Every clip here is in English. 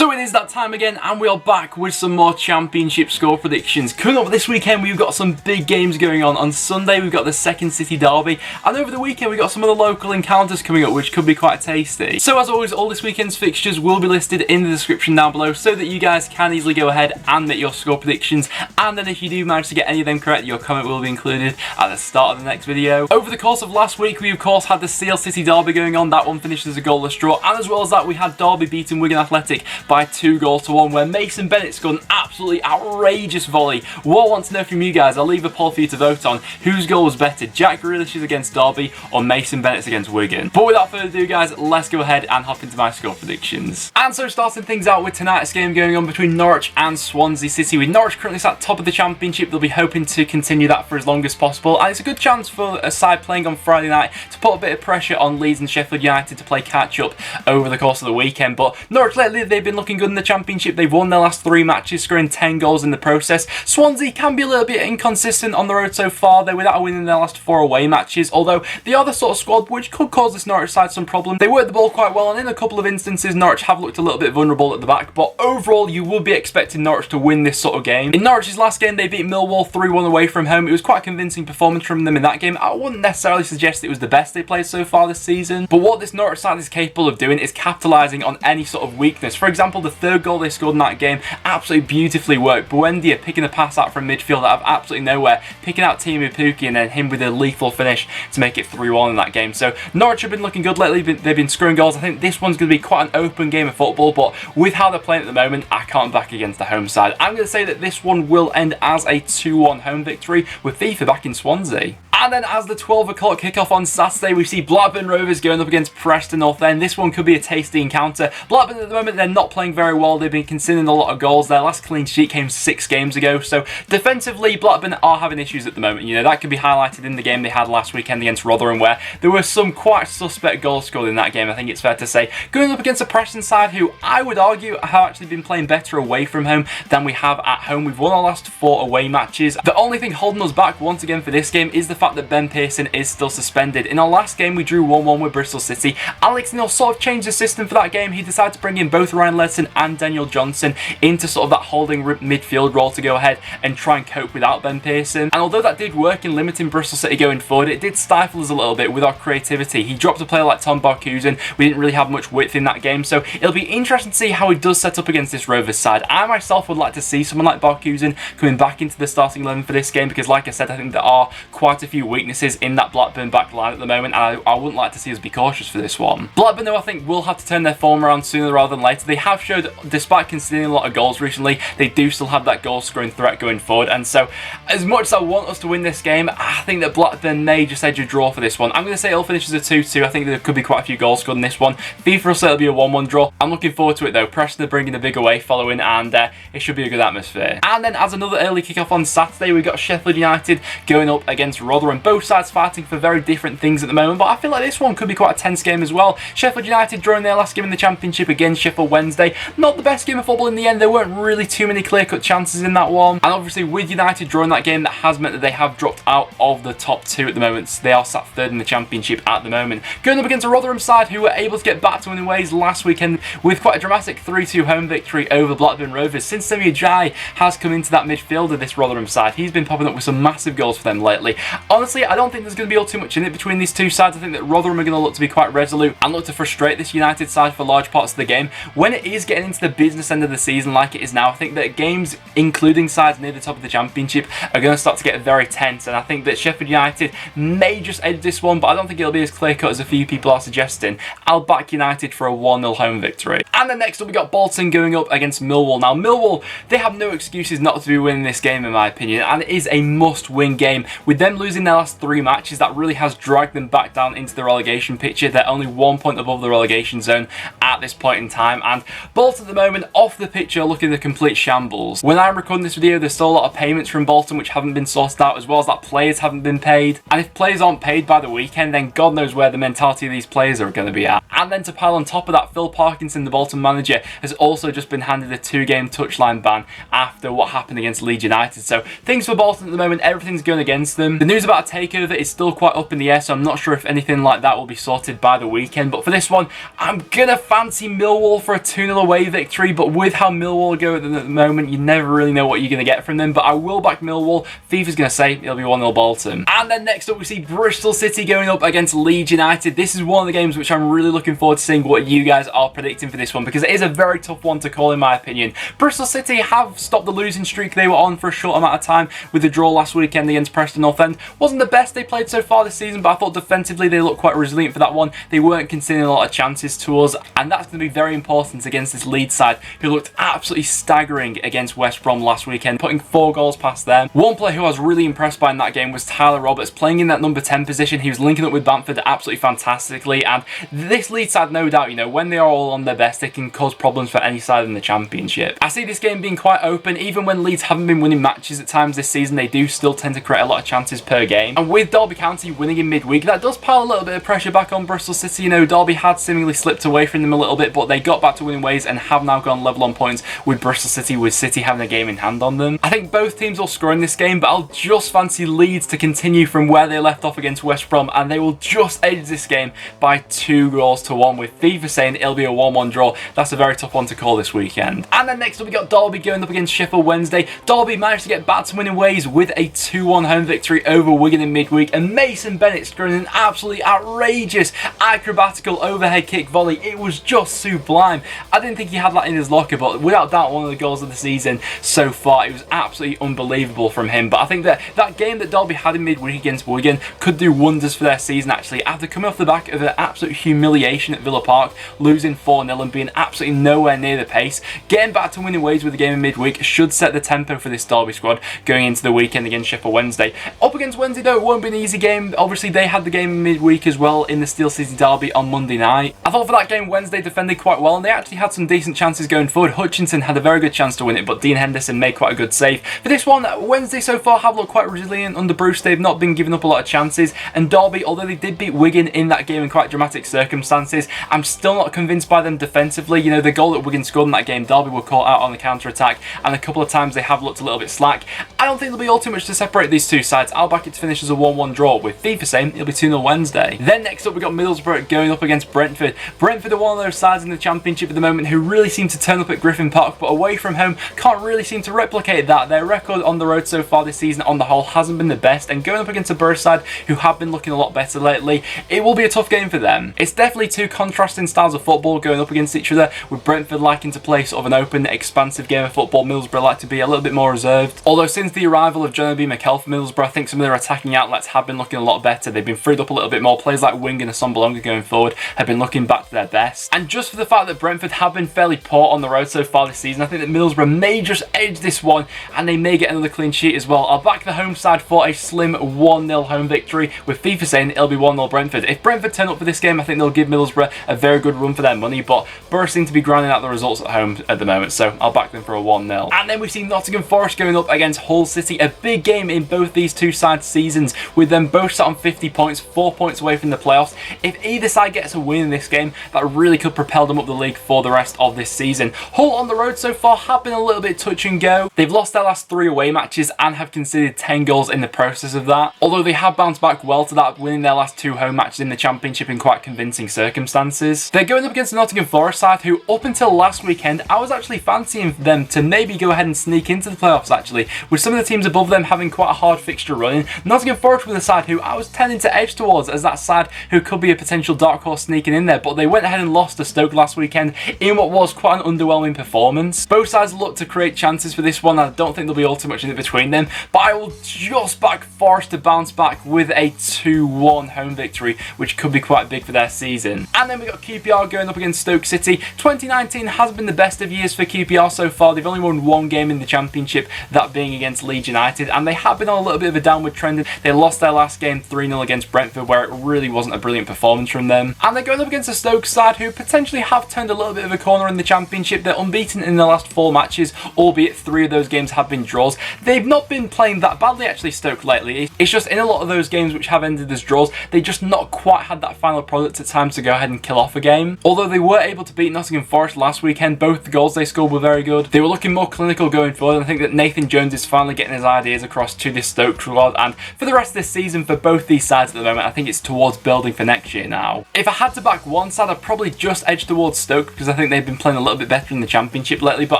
So it is that time again, and we are back with some more championship score predictions. Coming up this weekend, we've got some big games going on. On Sunday, we've got the second City derby, and over the weekend, we've got some of the local encounters coming up, which could be quite tasty. So as always, all this weekend's fixtures will be listed in the description down below, so that you guys can easily go ahead and make your score predictions. And then if you do manage to get any of them correct, your comment will be included at the start of the next video. Over the course of last week, we of course had the Steel City derby going on. That one finished as a goalless draw, and as well as that, we had Derby beating Wigan Athletic by 2-1, where Mason Bennett scored an absolutely outrageous volley. What I want to know from you guys, I'll leave a poll for you to vote on. Whose goal was better, Jack Grealish's against Derby or Mason Bennett's against Wigan? But without further ado, guys, let's go ahead and hop into my score predictions. And so starting things out with tonight's game going on between Norwich and Swansea City. With Norwich currently sat top of the championship, they'll be hoping to continue that for as long as possible, and it's a good chance for a side playing on Friday night to put a bit of pressure on Leeds and Sheffield United to play catch up over the course of the weekend. But Norwich lately, they've been looking good in the championship. They've won their last 3 matches, scoring 10 goals in the process. Swansea can be a little bit inconsistent on the road so far. They're without a win in their last 4 away matches, although they are the sort of squad which could cause this Norwich side some problem. They work the ball quite well, and in a couple of instances, Norwich have looked a little bit vulnerable at the back, but overall, you would be expecting Norwich to win this sort of game. In Norwich's last game, they beat Millwall 3-1 away from home. It was quite a convincing performance from them in that game. I wouldn't necessarily suggest it was the best they played so far this season, but what this Norwich side is capable of doing is capitalising on any sort of weakness. For example, the 3rd goal they scored in that game absolutely beautifully worked. Buendia picking a pass out from midfield out of absolutely nowhere, picking out Timu Pukki, and then him with a lethal finish to make it 3-1 in that game. So Norwich have been looking good lately. They've been scoring goals. I think this one's going to be quite an open game of football, but with how they're playing at the moment, I can't back against the home side. I'm going to say that this one will end as a 2-1 home victory, with FIFA back in Swansea. And then as the 12 o'clock kickoff on Saturday, we see Blackburn Rovers going up against Preston North End. This one could be a tasty encounter. Blackburn at the moment, they're not playing very well. They've been conceding a lot of goals. Their last clean sheet came 6 games ago. So defensively, Blackburn are having issues at the moment. You know, that could be highlighted in the game they had last weekend against Rotherham, where there were some quite suspect goals scored in that game, I think it's fair to say. Going up against a Preston side who I would argue have actually been playing better away from home than we have at home. We've won our last 4 away matches. The only thing holding us back once again for this game is the fact that Ben Pearson is still suspended. In our last game, we drew 1-1 with Bristol City. Alex Neil sort of changed the system for that game. He decided to bring in both Ryan Ledson and Daniel Johnson into sort of that holding midfield role to go ahead and try and cope without Ben Pearson. And although that did work in limiting Bristol City going forward, it did stifle us a little bit with our creativity. He dropped a player like Tom Barkhuizen. We didn't really have much width in that game, so it'll be interesting to see how he does set up against this Rovers side. I myself would like to see someone like Barkhuizen coming back into the starting 11 for this game, because like I said, I think there are quite a few weaknesses in that Blackburn back line at the moment, and I wouldn't like to see us be cautious for this one. Blackburn, though, I think will have to turn their form around sooner rather than later. They have showed, despite conceding a lot of goals recently, they do still have that goal scoring threat going forward, and so as much as I want us to win this game, I think that Blackburn may just edge a draw for this one. I'm going to say it'll finish as a 2-2. I think there could be quite a few goals scored in this one. FIFA will say it'll be a 1-1 draw. I'm looking forward to it though. Preston are bringing a big away following, and it should be a good atmosphere. And then as another early kickoff on Saturday, we've got Sheffield United going up against Rotherham. Both sides fighting for very different things at the moment, but I feel like this one could be quite a tense game as well. Sheffield United drawing their last game in the Championship against Sheffield Wednesday. Not the best game of football in the end. There weren't really too many clear-cut chances in that one. And obviously with United drawing that game, that has meant that they have dropped out of the top 2 at the moment. So they are sat 3rd in the Championship at the moment. Going up against a Rotherham side who were able to get back to winning ways last weekend with quite a dramatic 3-2 home victory over Blackburn Rovers. Since Semi Ajayi has come into that midfield of this Rotherham side, he's been popping up with some massive goals for them lately. Honestly, I don't think there's going to be all too much in it between these two sides. I think that Rotherham are going to look to be quite resolute and look to frustrate this United side for large parts of the game. When it is getting into the business end of the season like it is now, I think that games, including sides near the top of the Championship, are going to start to get very tense, and I think that Sheffield United may just edge this one, but I don't think it'll be as clear-cut as a few people are suggesting. I'll back United for a 1-0 home victory. And then next up, we got Bolton going up against Millwall. Now, Millwall, they have no excuses not to be winning this game, in my opinion, and it is a must-win game. With them losing their last 3 matches, that really has dragged them back down into the relegation picture. They're only 1 point above the relegation zone at this point in time, and Bolton at the moment off the pitch are looking at a complete shambles. When I'm recording this video, there's still a lot of payments from Bolton which haven't been sorted out, as well as that players haven't been paid, and if players aren't paid by the weekend, then God knows where the mentality of these players are going to be at. And then to pile on top of that, Phil Parkinson, the Bolton manager, has also just been handed a 2-game touchline ban after what happened against Leeds United. So things for Bolton at the moment, everything's going against them. The news about about a takeover is still quite up in the air, so I'm not sure if anything like that will be sorted by the weekend. But for this one, I'm gonna fancy Millwall for a 2-0 away victory, but with how Millwall go at the moment, you never really know what you're gonna get from them. But I will back Millwall. FIFA's gonna say it'll be 1-0 Bolton. And then next up we see Bristol City going up against Leeds United. This is one of the games which I'm really looking forward to seeing what you guys are predicting for this one, because it is a very tough one to call in my opinion. Bristol City have stopped the losing streak they were on for a short amount of time with the draw last weekend against Preston North End. Wasn't the best they played so far this season, but I thought defensively they looked quite resilient for that one. They weren't conceding a lot of chances to us, and that's going to be very important against this Leeds side who looked absolutely staggering against West Brom last weekend, putting 4 goals past them. One player who I was really impressed by in that game was Tyler Roberts, playing in that number 10 position. He was linking up with Bamford absolutely fantastically, and this Leeds side, no doubt, you know, when they are all on their best, they can cause problems for any side in the Championship. I see this game being quite open. Even when Leeds haven't been winning matches at times this season, they do still tend to create a lot of chances per game. And with Derby County winning in midweek, that does pile a little bit of pressure back on Bristol City. You know, Derby had seemingly slipped away from them a little bit, but they got back to winning ways and have now gone level on points with Bristol City, with City having a game in hand on them. I think both teams will score in this game, but I'll just fancy Leeds to continue from where they left off against West Brom, and they will just edge this game by 2-1, with FIFA saying it'll be a 1-1 draw. That's a very tough one to call this weekend. And then next up we got Derby going up against Sheffield Wednesday. Derby managed to get back to winning ways with a 2-1 home victory over Wigan in midweek, and Mason Bennett scoring an absolutely outrageous acrobatical overhead kick volley. It was just sublime. I didn't think he had that in his locker, but without doubt one of the goals of the season so far. It was absolutely unbelievable from him. But I think that that game that Derby had in midweek against Wigan could do wonders for their season actually, after coming off the back of an absolute humiliation at Villa Park, losing 4-0 and being absolutely nowhere near the pace. Getting back to winning ways with the game in midweek should set the tempo for this Derby squad going into the weekend against Sheffield Wednesday. Up against Wednesday though, it won't be an easy game. Obviously they had the game in midweek as well in the Steel City Derby on Monday night. I thought for that game Wednesday defended quite well, and they actually had some decent chances going forward. Hutchinson had a very good chance to win it, but Dean Henderson made quite a good save. For this one, Wednesday so far have looked quite resilient under Bruce. They've not been giving up a lot of chances, and Derby, although they did beat Wigan in that game in quite dramatic circumstances, I'm still not convinced by them defensively. You know, the goal that Wigan scored in that game, Derby were caught out on the counter-attack, and a couple of times they have looked a little bit slack. I don't think there'll be all too much to separate these two sides. I'll back it to finish as a 1-1 draw, with FIFA saying it'll be 2-0 Wednesday. Then next up we got Middlesbrough going up against Brentford. Brentford are one of those sides in the Championship at the moment who really seem to turn up at Griffin Park, but away from home can't really seem to replicate that. Their record on the road so far this season on the whole hasn't been the best, and going up against a Borough side who have been looking a lot better lately, it will be a tough game for them. It's definitely two contrasting styles of football going up against each other, with Brentford liking to play sort of an open, expansive game of football. Middlesbrough like to be a little bit more reserved. Although since the arrival of John Obi Mikel for Middlesbrough, I think some of their attacking outlets have been looking a lot better. They've been freed up a little bit more. Players like Wing and Asombalonga going forward have been looking back to their best. And just for the fact that Brentford have been fairly poor on the road so far this season, I think that Middlesbrough may just edge this one, and they may get another clean sheet as well. I'll back the home side for a slim 1-0 home victory, with FIFA saying it'll be 1-0 Brentford. If Brentford turn up for this game, I think they'll give Middlesbrough a very good run for their money, but Borough seem to be grinding out the results at home at the moment, so I'll back them for a 1-0. And then we've seen Nottingham Forest going up against Hull City, a big game in both these two sides' seasons, with them both sat on 50 points, 4 points away from the playoffs. If either side gets a win in this game, that really could propel them up the league for the rest of this season. Hull on the road so far have been a little bit touch and go. They've lost their last 3 away matches and have conceded 10 goals in the process of that, although they have bounced back well to that, winning their last 2 home matches in the Championship in quite convincing circumstances. They're going up against the Nottingham Forest side who, up until last weekend, I was actually fancying them to maybe go ahead and sneak into the playoffs actually, with some of the teams above them having quite a hard fixture running. Nottingham Forest were the side who I was tending to edge towards as that side who could be a potential dark horse sneaking in there, but they went ahead and lost to Stoke last weekend in what was quite an underwhelming performance. Both sides look to create chances for this one. I don't think there'll be all too much in it between them, but I will just back Forest to bounce back with a 2-1 home victory, which could be quite big for their season. And then we got QPR going up against Stoke City. 2019 has been the best of years for QPR so far. They've only won 1 game in the Championship, that being against Leeds United, and they have been on a little bit of a downward trend. They lost their last game 3-0 against Brentford, where it really wasn't a brilliant performance from them. And they're going up against a Stoke side who potentially have turned a little bit of a corner in the Championship. They're unbeaten in the last 4 matches, albeit 3 of those games have been draws. They've not been playing that badly actually, Stoke, lately. It's just in a lot of those games which have ended as draws, they just not quite had that final product at times to go ahead and kill off a game. Although they were able to beat Nottingham Forest last weekend, both the goals they scored were very good. They were looking more clinical going forward, and I think that Nathan Jones is finally finally getting his ideas across to this Stoke squad, and for the rest of this season for both these sides at the moment, I think it's towards building for next year now. If I had to back one side, I'd probably just edge towards Stoke because I think they've been playing a little bit better in the Championship lately, but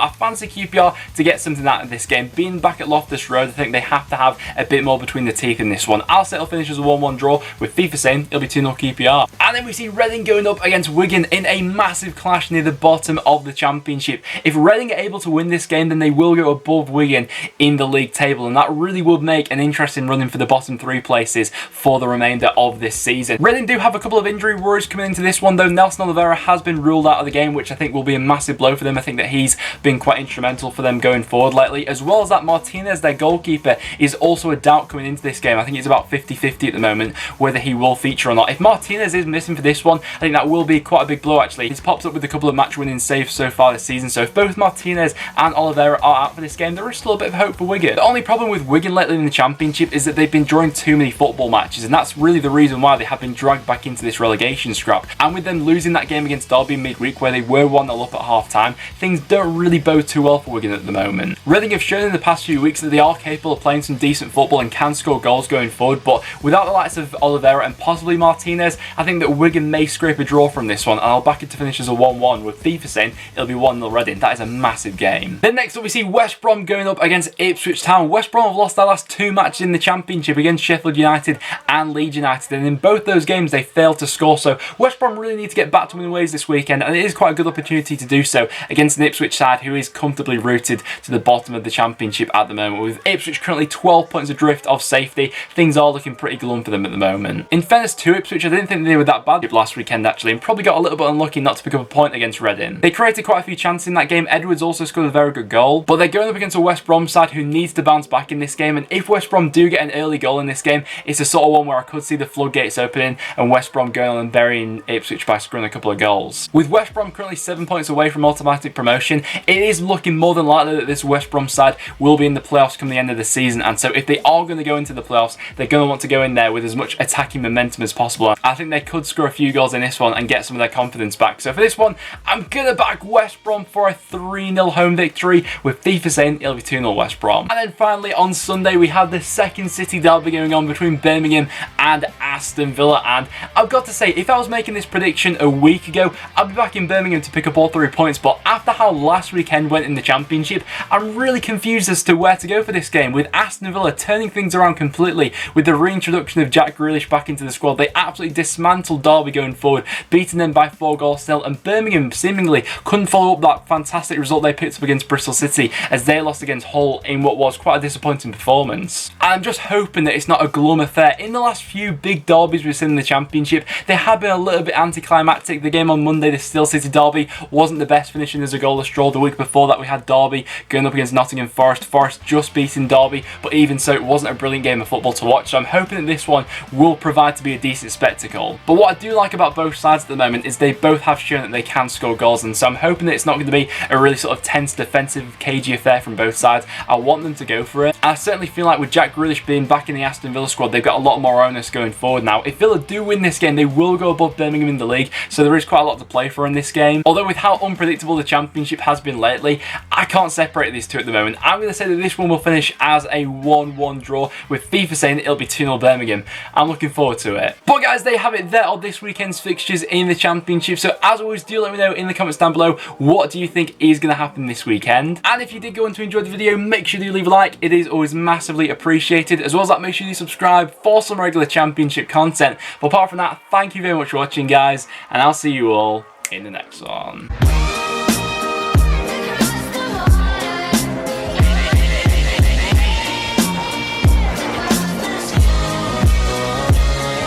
I fancy QPR to get something out of this game. Being back at Loftus Road, I think they have to have a bit more between the teeth in this one. I'll say it'll finish as a 1-1 draw, with FIFA saying it'll be 2-0 QPR. And then we see Reading going up against Wigan in a massive clash near the bottom of the Championship. If Reading are able to win this game, then they will go above Wigan in the league table, and that really would make an interesting running for the bottom 3 places for the remainder of this season. Reading do have a couple of injury worries coming into this one though. Nelson Oliveira has been ruled out of the game, which I think will be a massive blow for them. I think that he's been quite instrumental for them going forward lately, as well as that Martinez, their goalkeeper, is also a doubt coming into this game. I think it's about 50-50 at the moment whether he will feature or not. If Martinez is missing for this one, I think that will be quite a big blow actually. He's popped up with a couple of match-winning saves so far this season, so if both Martinez and Oliveira are out for this game, there is still a bit of hope for Wigan. The only problem with Wigan lately in the Championship is that they've been drawing too many football matches, and that's really the reason why they have been dragged back into this relegation scrap. And with them losing that game against Derby midweek where they were 1-0 up at half-time, things don't really bode too well for Wigan at the moment. Reading have shown in the past few weeks that they are capable of playing some decent football and can score goals going forward, but without the likes of Oliveira and possibly Martinez, I think that Wigan may scrape a draw from this one, and I'll back it to finish as a 1-1, with FIFA saying it'll be 1-0 Reading. That is a massive game. Then next up we see West Brom going up against Ipswich Town. West Brom have lost their last 2 matches in the Championship against Sheffield United and Leeds United, and in both those games they failed to score, so West Brom really need to get back to winning ways this weekend, and it is quite a good opportunity to do so against an Ipswich side who is comfortably rooted to the bottom of the Championship at the moment, with Ipswich currently 12 points adrift of safety. Things are looking pretty glum for them at the moment. In fairness to Ipswich, I didn't think they were that bad last weekend actually, and probably got a little bit unlucky not to pick up a point against Reading. They created quite a few chances in that game. Edwards also scored a very good goal, but they're going up against a West Brom side who needs to bounce back in this game, and if West Brom do get an early goal in this game, it's a sort of one where I could see the floodgates opening and West Brom going on and burying Ipswich by scoring a couple of goals. With West Brom currently 7 points away from automatic promotion, it is looking more than likely that this West Brom side will be in the playoffs come the end of the season, and so if they are going to go into the playoffs, they're going to want to go in there with as much attacking momentum as possible. I think they could score a few goals in this one and get some of their confidence back. So for this one, I'm going to back West Brom for a 3-0 home victory, with FIFA saying it'll be 2-0 West Brom. And then finally on Sunday we had the second city derby going on between Birmingham and Aston Villa, and I've got to say, if I was making this prediction a week ago, I'd be back in Birmingham to pick up all 3 points, but after how last weekend went in the Championship, I'm really confused as to where to go for this game, with Aston Villa turning things around completely with the reintroduction of Jack Grealish back into the squad. They absolutely dismantled Derby going forward, beating them by 4-0, and Birmingham seemingly couldn't follow up that fantastic result they picked up against Bristol City as they lost against Hull in what was quite a disappointing performance. And I'm just hoping that it's not a glum affair. In the last few big derbies we've seen in the Championship, they have been a little bit anticlimactic. The game on Monday, the Steel City derby, wasn't the best, finishing as a goalless draw. The week before that we had Derby going up against Nottingham Forest. Forest just beating Derby, but even so it wasn't a brilliant game of football to watch, so I'm hoping that this one will provide to be a decent spectacle. But what I do like about both sides at the moment is they both have shown that they can score goals, and so I'm hoping that it's not going to be a really sort of tense, defensive, cagey affair from both sides. I want them to go for it, and I certainly feel like with Jack Grealish being back in the Aston Villa squad, they've got a lot more onus going forward now. If Villa do win this game, they will go above Birmingham in the league, so there is quite a lot to play for in this game. Although with how unpredictable the Championship has been lately, I can't separate these two at the moment. I'm going to say that this one will finish as a 1-1 draw, with FIFA saying that it'll be 2-0 Birmingham. I'm looking forward to it. But guys, they have it there on this weekend's fixtures in the Championship, so as always, do let me know in the comments down below what do you think is going to happen this weekend. And if you did go on to enjoy the video, make sure you leave a like. It is always massively appreciated. As well as that, make sure you subscribe for some regular Championship content. But apart from that, thank you very much for watching, guys, and I'll see you all in the next one.